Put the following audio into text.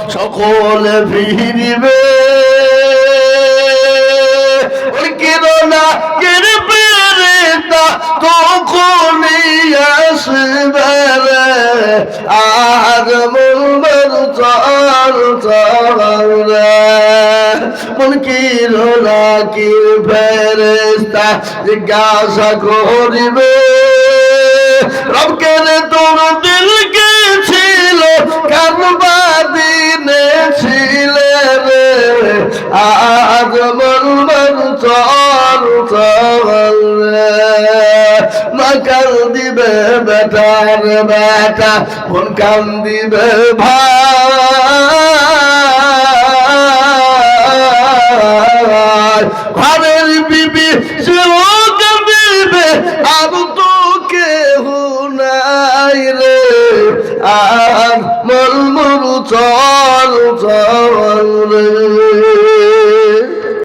সকলে ফিরিবে কিরণা কিরবে তা তখনই আসবে রে আর মন চল চল রে মন কিরণা কি ফেরেশতা জিজ্ঞাসা করিবে রবকে তোর দিল কে ছিল কারবা দিনে ছিলে রে আজ মন চল চল রে মা কাল দিবে বেটার বেটা কোন কান দিবে ভাই ঘরের বিবি সেও কাঁদিবে আর তো কেহ নাই রে আর মন চল চল রে